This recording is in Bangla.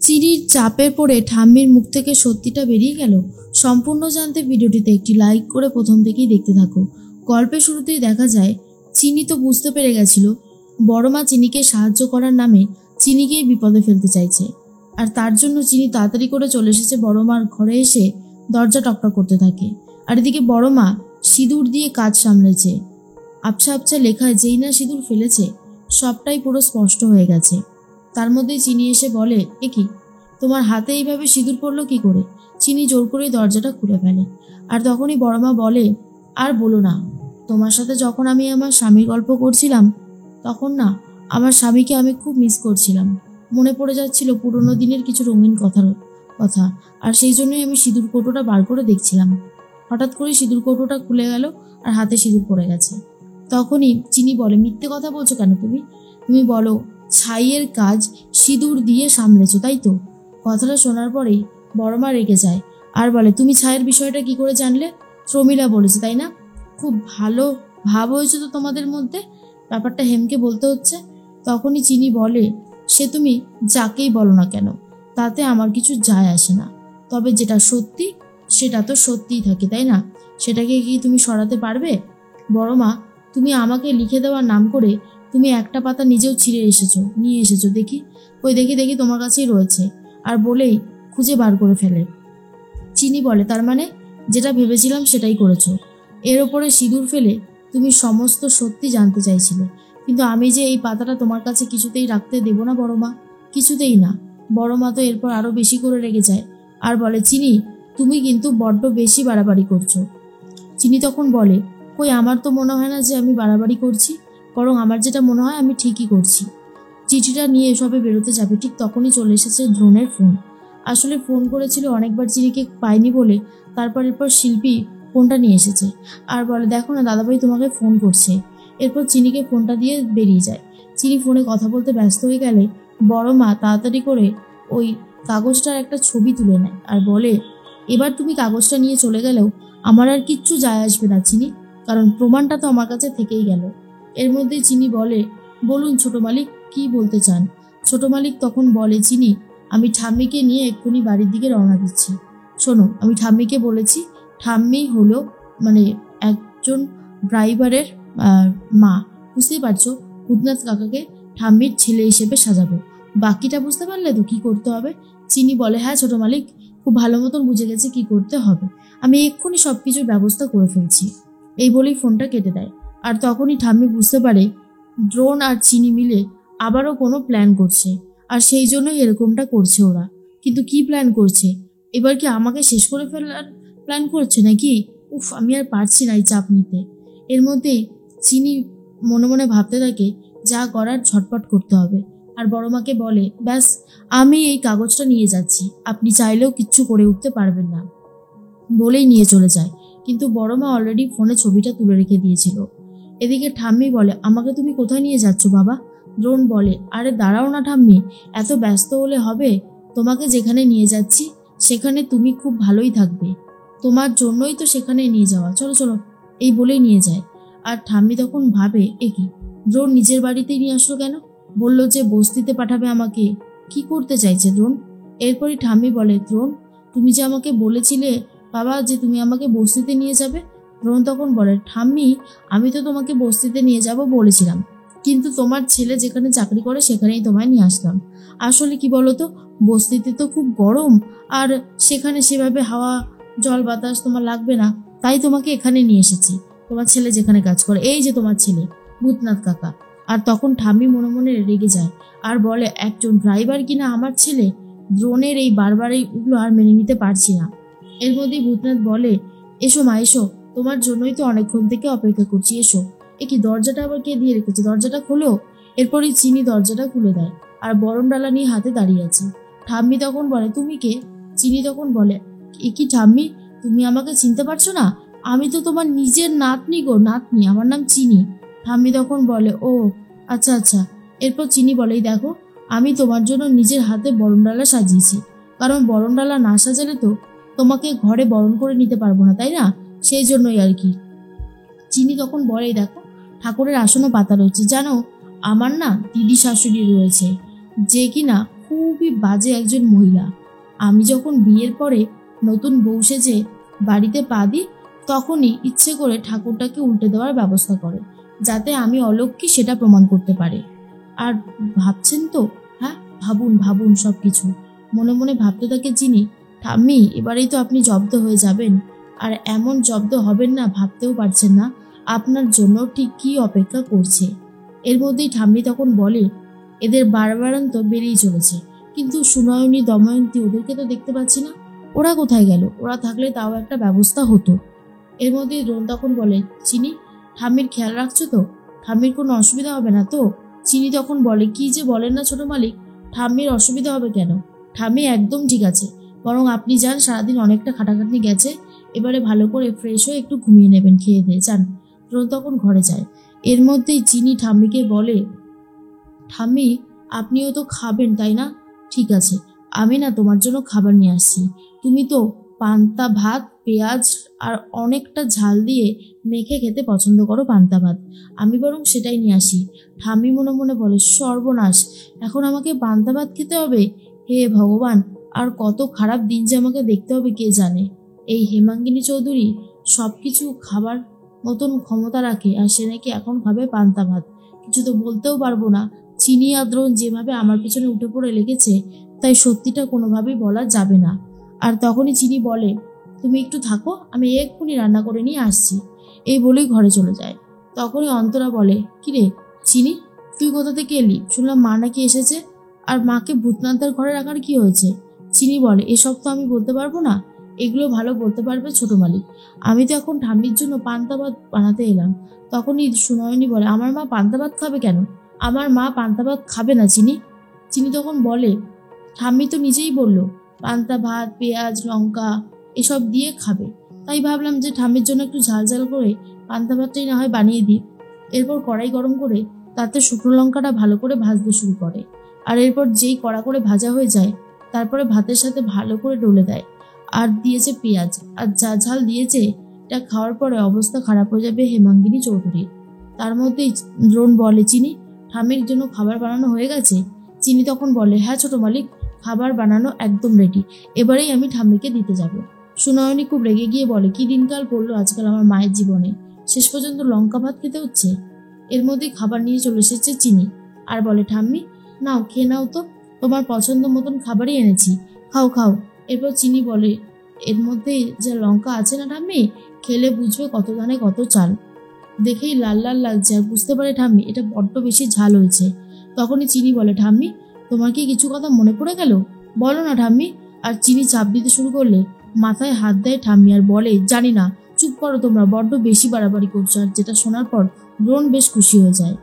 চিনির চাপে পড়ে ঠাম্মির মুখ থেকে সত্যিটা বেরিয়ে গেল। সম্পূর্ণ জানতে ভিডিওটিতে একটি লাইক করে প্রথম থেকেই দেখতে থাকো। গল্পের শুরুতেই দেখা যায় চিনি তো বুঝতে পেরে গেছিল বড় মা চিনিকে সাহায্য করার নামে চিনিকেই বিপদে ফেলতে চাইছে, আর তার জন্য চিনি তাড়াতাড়ি করে চলে এসেছে বড় মার ঘরে, এসে দরজা টকটক করতে থাকে। আর এদিকে বড় মা সিঁদুর দিয়ে কাজ সামলেছে। আবছা আবছা লেখায় যেই না সিঁদুর ফেলেছে সবটাই পুরো স্পষ্ট হয়ে গেছে। তার মধ্যেই চিনি এসে বলে, এ কি, তোমার হাতে এইভাবে সিঁদুর পড়লো কি করে? চিনি জোর করে দরজাটা খুলে ফেলে। আর তখনই বড়মা বলে, আর বলো না, তোমার সাথে যখন আমি আমার স্বামীর গল্প করছিলাম তখন না আমার স্বামীকে আমি খুব মিস করছিলাম। মনে পড়ে যাচ্ছিল পুরোনো দিনের কিছু রঙিন কথা, আর সেই জন্যই আমি সিঁদুর কৌটোটা বার করে দেখছিলাম। হঠাৎ করে সিঁদুর কৌটোটা খুলে গেল আর হাতে সিঁদুর পড়ে গেছে। তখনই চিনি বলে, মিথ্যে কথা বলছো কেন তুমি? তুমি বলো ছাইয়ের কাজ সিঁদুর দিয়ে সামলেছো, তাই তো? কথাটা শোনার পরেই বড়মা রেগে যায় আর বলে, তুমি ছাইয়ের বিষয়টা কি করে জানলে? প্রমীলা বলেছে, তাই না? খুব ভালো ভাব হয়েছে তো তোমাদের মধ্যে, ব্যাপারটা হেমকে বলতে হচ্ছে। তখনই চিনি বলে, সে তুমি যাকেই বলো না কেন তাতে আমার কিছু যায় আসে না, তবে যেটা সত্যি সেটা তো সত্যিই থাকে, তাই না? সেটাকে কি তুমি সরাতে পারবে? বড়মা, তুমি আমাকে লিখে দেওয়ার নাম করে তুমি একটা পাতা নিজেও নিয়ে এসেছো, দেখি দেখি তোমার কাছেই রয়েছে, আর বলেই খুঁজে বার করে ফেলে। চিনি বলে, তার মানে যেটা ভেবেছিলাম সেটাই করেছো। এর ওপরে সিঁদুর ফেলে তুমি সমস্ত সত্যি জানতে চাইছিলে, কিন্তু আমি যে এই পাতাটা তোমার কাছে কিছুতেই রাখতে দেব না বড়মা, কিছুতেই না। বড়মা তো এরপর আরো বেশি করে রেগে যায় আর বলে, চিনি তুমি কিন্তু বড্ড বেশি বাড়াবাড়ি করছো। চিনি তখন বলে, কই, আমার তো মনে হয় না যে আমি বাড়াবাড়ি করছি, বরং আমার যেটা মনে হয় আমি ঠিকই করছি। চিঠিটা নিয়ে সবে বেরোতে যাবে ঠিক তখনই চলে এসেছে দ্রোণের ফোন। আসলে ফোন করেছিল অনেকবার, চিনিকে পায়নি বলে এরপর শিল্পী ফোনটা নিয়ে এসেছে আর বলে, দেখো না দাদাভাই তোমাকে ফোন করছে। এরপর চিনিকে ফোনটা দিয়ে বেরিয়ে যায়। চিনি ফোনে কথা বলতে ব্যস্ত হয়ে গেলে বড় মা তাড়াতাড়ি করে ওই কাগজটার একটা ছবি তুলে নেয় আর বলে, এবার তুমি কাগজটা নিয়ে চলে গেলেও আমার আর কিচ্ছু যায় আসবে না চিনি, কারণ প্রমাণটা তো আমার কাছে থেকেই গেল। এর মধ্যে চিনি বলে, বলুন ছোট মালিক, কি বলতে চান? ছোট মালিক তখন বলে, চিনি আমি ঠাম্মিকে নিয়ে এক্ষুনি বাড়ির দিকে রওনা দিচ্ছি। শোনো, আমি ঠাম্মিকে বলেছি, ঠাম্মি হলো মানে একজন ড্রাইভারের মা, বুঝতেই পারছো, ভূতনাথ কাকাকে ঠাম্মির ছেলে হিসেবে সাজাবো। বাকিটা বুঝতে পারলে তো কি করতে হবে? চিনি বলে, হ্যাঁ ছোট মালিক, খুব ভালো মতন বুঝে গেছে কি করতে হবে, আমি এক্ষুনি সব কিছুর ব্যবস্থা করে ফেলছি। এই বলেই ফোনটা কেটে দেয়। আর তখনই ঠাম্মি বুঝতে পারে দ্রোণ আর চিনি মিলে আবারও কোনো প্ল্যান করছে, আর সেই জন্যই এরকমটা করছে ওরা। কিন্তু কি প্ল্যান করছে? এবার কি আমাকে শেষ করে ফেলার প্ল্যান করছে নাকি? উফ, আমি আর পারছি না এই চাপ নিতে। এর মধ্যে চিনি মনে মনে ভাবতে থাকে যা করার ঝটপট করতে হবে, আর বড় মাকে বলে, ব্যাস আমি এই কাগজটা নিয়ে যাচ্ছি, আপনি চাইলেও কিচ্ছু করে উঠতে পারবেন না, বলেই নিয়ে চলে যায়। কিন্তু বড় মা অলরেডি ফোনে ছবিটা তুলে রেখে দিয়েছিল। এদিকে ঠাম্মি বলে, আমাকে তুমি কোথায় নিয়ে যাচ্ছ বাবা? দ্রোণ বলে, আরে দাঁড়াও না ঠাম্মি, এত ব্যস্ত হলে হবে? তোমাকে যেখানে নিয়ে যাচ্ছি সেখানে তুমি খুব ভালোই থাকবে, তোমার জন্যই তো সেখানে নিয়ে যাওয়া, চলো চলো, এই বলেই নিয়ে যায়। আর ঠাম্মি তখন ভাবে, এ কি, দ্রোণ নিজের বাড়িতেই নিয়ে আসলো কেন? বললো যে বস্তিতে পাঠাবে আমাকে, কি করতে চাইছে দ্রোণ? এরপরই ঠাম্মি বলে, দ্রোণ তুমি যে আমাকে বলেছিলে বাবা যে তুমি আমাকে বস্তিতে নিয়ে যাবে। দ্রোণ তখন বলে, ঠাম্মি আমি তো তোমাকে বস্তিতে নিয়ে যাব বলেছিলাম, কিন্তু তোমার ছেলে যেখানে চাকরি করে সেখানেই তোমায় নিয়ে আসলাম। আসলে কি বলতো, বস্তিতে তো খুব গরম, আর সেখানে সেভাবে হাওয়া জল বাতাস তোমার লাগবে না, তাই তোমাকে এখানে নিয়ে এসেছি। তোমার ছেলে যেখানে কাজ করে, এই যে তোমার ছেলে ভূতনাথ কাকা। আর তখন ঠাম্মি মনে মনে রেগে যায় আর বলে, একজন ড্রাইভার কিনা আমার ছেলে? দ্রোণের এই বারবার এইগুলো আর মেনে নিতে পারছি না। এর মধ্যেই ভূতনাথ বলে, এসো মা এসো, তোমার জন্যই তো অনেকক্ষণ থেকে অপেক্ষা করছি, এসো। এ কি, দরজাটা আবার কে দিয়ে রেখেছে, দরজাটা খোলো। এরপরই চিনি দরজাটা খুলে দেয় আর বরণ ডালা নিয়ে হাতে দাঁড়িয়ে আছে। ঠাম্মি তখন বলে, তুমি কে? চিনি তখন বলে, এ কি ঠাম্মি, তুমি আমাকে চিনতে পারছো না? আমি তো তোমার নিজের নাতনি গো, নাতনি, আমার নাম চিনি। ঠাম্মি তখন বলে, ও আচ্ছা আচ্ছা। এরপর চিনি বলে, দেখো আমি তোমার জন্য নিজের হাতে বরণ ডালা সাজিয়েছি, কারণ বরণ ডালা না সাজালে তো তোমাকে ঘরে বরণ করে নিতে পারবো না, তাই না? সেই জন্যই আর কি। চিনি তখন বলে, দেখো ঠাকুরের আসনও পাতা রয়েছে, জানো আমার না দিদি শাশুড়ি রয়েছে, যে কিনা খুবই বাজে একজন মহিলা। আমি যখন বিয়ের পরে নতুন বউ সেজে বাড়িতে পা দিই, তখনই ইচ্ছে করে ঠাকুরটাকে উল্টে দেওয়ার ব্যবস্থা করে, যাতে আমি অলক্ষ্মী সেটা প্রমাণ করতে পারে। আর ভাবছেন তো? হ্যাঁ, ভাবুন ভাবুন সব কিছু। মনে মনে ভাবতে থাকে চিনি, ঠাম্মি এবারেই তো আপনি জব্দ হয়ে যাবেন। আর এমন জব্দ হবেন না, ভাবতেও পারছেন না আপনার জন্য ঠিক কী অপেক্ষা করছে। এর মধ্যেই ঠাম্মি তখন বলে, এদের বাড়বাড়ন্ত বেড়েই চলেছে, কিন্তু সুনয়নী দময়ন্তী ওদেরকে তো দেখতে পাচ্ছি না। ওরা কোথায় গেল? ওরা থাকলে তাও একটা ব্যবস্থা হতো। এর মধ্যেই দ্রোণ তখন বলে, চিনি ঠাম্মির খেয়াল রাখছো তো? ঠাম্মির কোনো অসুবিধা হবে না তো? চিনি তখন বলে, কি যে বলেন না ছোট মালিক, ঠাম্মির অসুবিধা হবে কেন? ঠাম্মি একদম ঠিক আছে, বরং আপনি যান, সারাদিন অনেকটা খাটাখাটনি গেছে, এবারে ভালো করে ফ্রেশ হয়ে একটু ঘুমিয়ে নেবেন, খেয়ে দিয়ে যান। দ্রোণ তখন ঘরে যায়। এর মধ্যেই চিনি ঠাম্মিকে বলে, ঠাম্মি আপনিও তো খাবেন তাই না? ঠিক আছে, আমি না তোমার জন্য খাবার নিয়ে আসছি। তুমি তো পান্তা ভাত, পেঁয়াজ আর অনেকটা ঝাল দিয়ে মেখে খেতে পছন্দ করো পান্তা ভাত, আমি বরং সেটাই নিয়ে আসি। ঠাম্মি মনে মনে বলে, সর্বনাশ, এখন আমাকে পান্তা ভাত খেতে হবে? হে ভগবান, আর কত খারাপ দিন যে আমাকে দেখতে হবে কে জানে। এই হেমাঙ্গিনী চৌধুরী সব কিছু খাবার মতন ক্ষমতা রাখে, আর সে নাকি এখন খাবে পান্তা ভাত। কিছু তো বলতেও পারবো না। চিনি আর দ্রোণ যেভাবে আমার পেছনে উঠে পড়ে লেগেছে, তাই সত্যিটা কোনোভাবেই বলা যাবে না। আর তখনই চিনি বলে, তুমি একটু থাকো, আমি এক্ষুনি রান্না করে নিয়ে আসছি। এই বলেই ঘরে চলে যায়। তখনই অন্তরা বলে, কিরে চিনি, তুই কোথা থেকে এলি? শুনলাম মা নাকি এসেছে। আর মাকে ভূতনাথদার ঘরে রাখার কি হয়েছে? চিনি বলে, এসব তো আমি বলতে পারবো না, এগুলো ভালো বলতে পারবে ছোট মালিক। আমি তো এখন ঠাম্মির জন্য পান্তা ভাত বানাতে এলাম। তখনই সুনয়নী বলে, আমার মা পান্তা ভাত খাবে কেন? আমার মা পান্তা ভাত খাবে না চিনি। চিনি তখন বলে, ঠাম্মি তো নিজেই বলল পান্তা ভাত, পেঁয়াজ, লঙ্কা এসব দিয়ে খাবে, তাই ভাবলাম যে ঠাম্মির জন্য একটু ঝাল ঝাল করে পান্তা ভাতটাই না হয় বানিয়ে দিই। এরপর কড়াই গরম করে তাতে শুকনো লঙ্কাটা ভালো করে ভাজতে শুরু করে। আর এরপর যেই কড়া করে ভাজা হয়ে যায়, তারপরে ভাতের সাথে ভালো করে ডলে দেয়। আর দিয়েছে পেঁয়াজ, আর যা ঝাল দিয়েছে, এটা খাওয়ার পরে অবস্থা খারাপ হয়ে যাবে হেমাঙ্গিনী চৌধুরীর। তার মধ্যেই দ্রোণ বলে, চিনি ঠাম্মির জন্য খাবার বানানো হয়ে গেছে? চিনি তখন বলে, হ্যাঁ ছোট মালিক, খাবার বানানো একদম রেডি, এবারেই আমি ঠাম্মিকে দিতে যাব। সুনয়নী খুব রেগে গিয়ে বলে, কি দিনকাল পড়লো আজকাল আমার মায়ের জীবনে, শেষ পর্যন্ত লঙ্কা ভাত খেতে হচ্ছে। এর মধ্যেই খাবার নিয়ে চলে এসেছে চিনি, আর বলে, ঠাম্মি নাও খেয়ে নাও তো, তোমার পছন্দ মতন খাবারই এনেছি, খাও খাও। এরপর চিনি বলে, এর মধ্যে যে লঙ্কা আছে না ঠাম্মি, খেলে বুঝবে কত ধানে কত চাল। দেখেই লাল লাল লাগছে, আর বুঝতে পারে ঠাম্মি এটা বড্ড বেশি ঝাল হয়েছে। তখনই চিনি বলে, ঠাম্মি তোমার কি কিছু কথা মনে পড়ে গেল? বলো না ঠাম্মি। আর চিনি চাপ দিতে শুরু করলে মাথায় হাত দেয় ঠাম্মি, আর বলে, জানি না, চুপ করো তোমরা, বড্ড বেশি বাড়াবাড়ি করছো। আর যেটা শোনার পর দ্রোণ বেশ খুশি হয়ে যায়।